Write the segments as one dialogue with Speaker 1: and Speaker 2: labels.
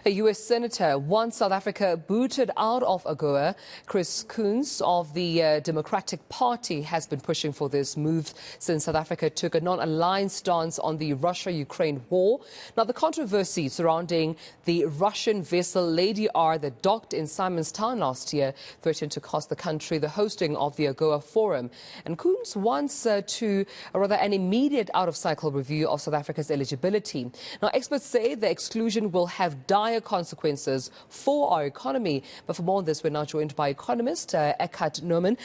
Speaker 1: A U.S. Senator wants South Africa booted out of AGOA. Chris Coons of the Democratic Party has been pushing for this move since South Africa took a non-aligned stance on the Russia-Ukraine war. Now, the controversy surrounding the Russian vessel Lady R that docked in Simonstown last year threatened to cost the country the hosting of the AGOA Forum. And Coons wants an immediate out-of-cycle review of South Africa's eligibility. Now, experts say the exclusion will have dire consequences for our economy. But for more on this, we're now joined by Economist Eckart Naumann,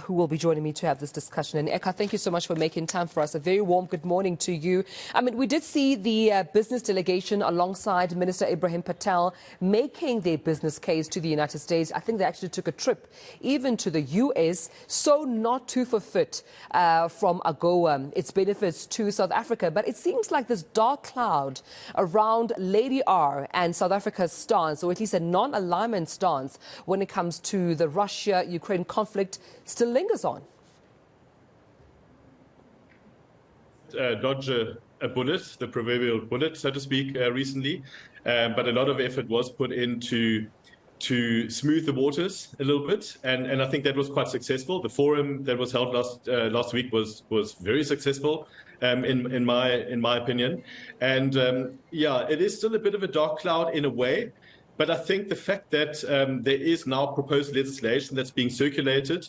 Speaker 1: who will be joining me to have this discussion. And Eckart, thank you so much for making time for us. A very warm good morning to you. I mean, we did see the business delegation alongside Minister Ibrahim Patel making their business case to the United States. I think they actually took a trip even to the US, so not to forfeit from AGOA, its benefits to South Africa. But it seems like this dark cloud around Lady R and South Africa's stance, or at least a non-alignment stance when it comes to the Russia-Ukraine conflict, still lingers on.
Speaker 2: Dodge a bullet, the proverbial bullet, so to speak, recently. But a lot of effort was put into to smooth the waters a little bit, and I think that was quite successful. The forum that was held last week was very successful, in my opinion. And yeah, it is still a bit of a dark cloud in a way, but I think the fact that there is now proposed legislation that's being circulated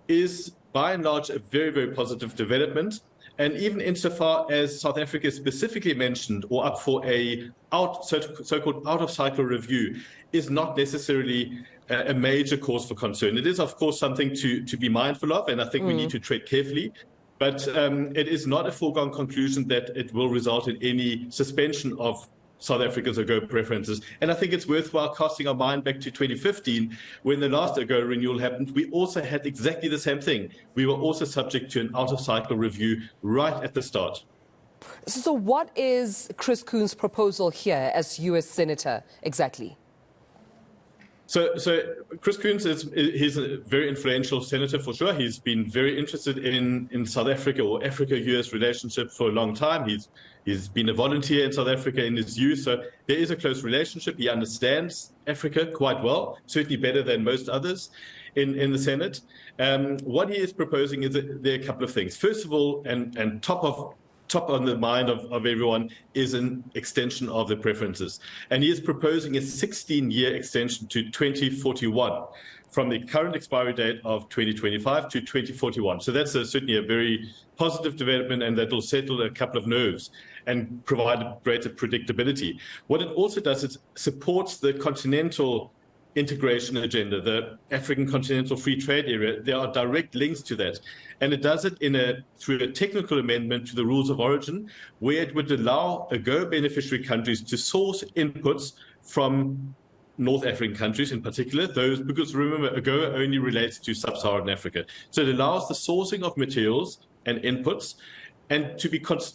Speaker 2: is by and large a very, very positive development. And even insofar as South Africa specifically mentioned or up for a so-called out-of-cycle review is not necessarily a major cause for concern. It is, of course, something to be mindful of, and I think we need to tread carefully. But it is not a foregone conclusion that it will result in any suspension of South Africa's AGOA preferences. And I think it's worthwhile casting our mind back to 2015, when the last AGOA renewal happened. We also had exactly the same thing. We were also subject to an out-of-cycle review right at the start.
Speaker 1: So what is Chris Coons' proposal here as U.S. Senator exactly?
Speaker 2: So Chris Coons he's a very influential senator for sure. He's been very interested in South Africa or Africa-US relationship for a long time. He's been a volunteer in South Africa in his youth, so there is a close relationship. He understands Africa quite well, certainly better than most others in the Senate. What he is proposing is that there are a couple of things. First of all, and top on the mind of everyone, is an extension of the preferences. And he is proposing a 16-year extension to 2041, from the current expiry date of 2025 to 2041. So that's certainly a very positive development, and that will settle a couple of nerves and provide greater predictability. What it also does is supports the continental integration agenda, the African Continental Free Trade Area. There are direct links to that. And it does it through a technical amendment to the rules of origin, where it would allow AGOA beneficiary countries to source inputs from North African countries in particular, because remember, AGOA only relates to sub-Saharan Africa. So it allows the sourcing of materials and inputs, and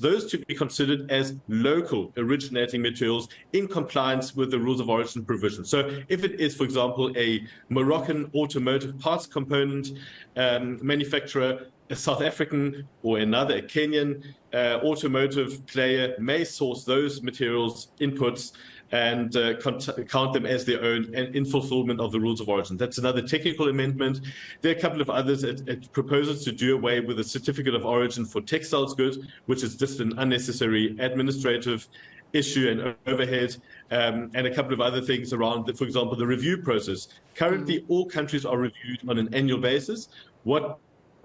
Speaker 2: those to be considered as local originating materials in compliance with the rules of origin provision. So if it is, for example, a Moroccan automotive parts component manufacturer, a South African or a Kenyan automotive player may source those materials, inputs, and count them as their own and in fulfillment of the rules of origin. That's another technical amendment. There are a couple of others. It proposes to do away with a certificate of origin for textiles goods, which is just an unnecessary administrative issue and overhead, and a couple of other things around, for example, the review process. Currently, all countries are reviewed on an annual basis. What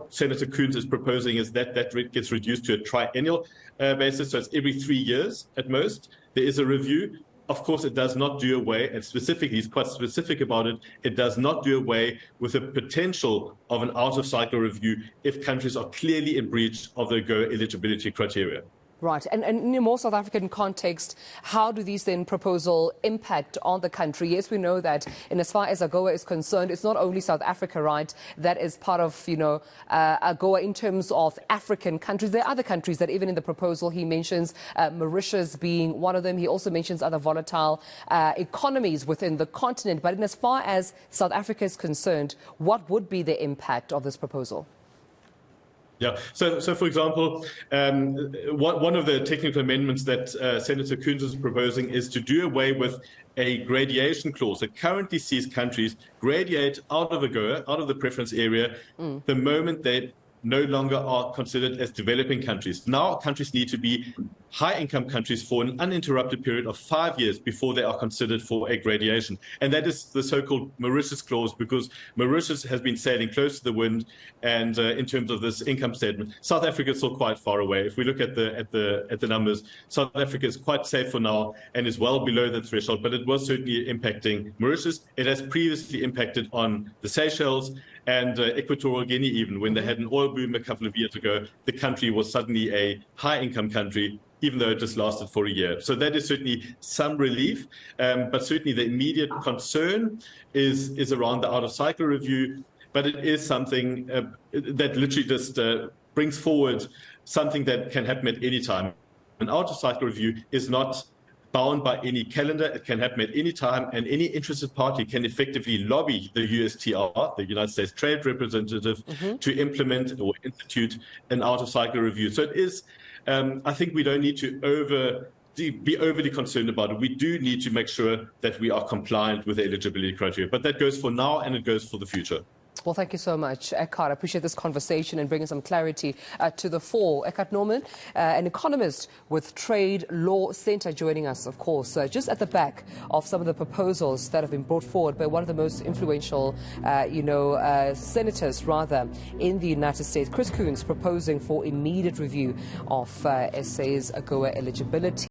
Speaker 2: Senator Coons is proposing is that gets reduced to a triennial basis, so it's every 3 years at most. There is a review. Of course, it does not do away, and specifically, he's quite specific about it, it does not do away with the potential of an out-of-cycle review if countries are clearly in breach of the AGOA eligibility criteria.
Speaker 1: Right. And in a more South African context, how do these then proposal impact on the country? Yes, we know that in as far as AGOA is concerned, it's not only South Africa, right, that is part of, AGOA in terms of African countries. There are other countries that even in the proposal he mentions, Mauritius being one of them. He also mentions other volatile economies within the continent. But in as far as South Africa is concerned, what would be the impact of this proposal?
Speaker 2: Yeah. So for example, one of the technical amendments that Senator Coons is proposing is to do away with a gradation clause that currently sees countries gradiate out of AGOA, out of the preference area, the moment they no longer are considered as developing countries. Now countries need to be high-income countries for an uninterrupted period of 5 years before they are considered for a gradation. And that is the so-called Mauritius clause, because Mauritius has been sailing close to the wind, and in terms of this income statement, South Africa is still quite far away. If we look at the numbers, South Africa is quite safe for now and is well below the threshold, but it was certainly impacting Mauritius. It has previously impacted on the Seychelles and Equatorial Guinea. Even when they had an oil boom a couple of years ago, the country was suddenly a high-income country, even though it just lasted for a year. So that is certainly some relief, but certainly the immediate concern is around the out-of-cycle review, but it is something that literally just brings forward something that can happen at any time. An out-of-cycle review is not bound by any calendar. It can happen at any time, and any interested party can effectively lobby the USTR, the United States Trade Representative, to implement or institute an out-of-cycle review. So it is, I think we don't need to be overly concerned about it. We do need to make sure that we are compliant with the eligibility criteria, but that goes for now and it goes for the future.
Speaker 1: Well, thank you so much, Eckart. I appreciate this conversation and bringing some clarity to the fore. Eckart Naumann, an economist with Trade Law Centre, joining us, of course, just at the back of some of the proposals that have been brought forward by one of the most influential, senators, rather, in the United States, Chris Coons, proposing for immediate review of SA's AGOA eligibility.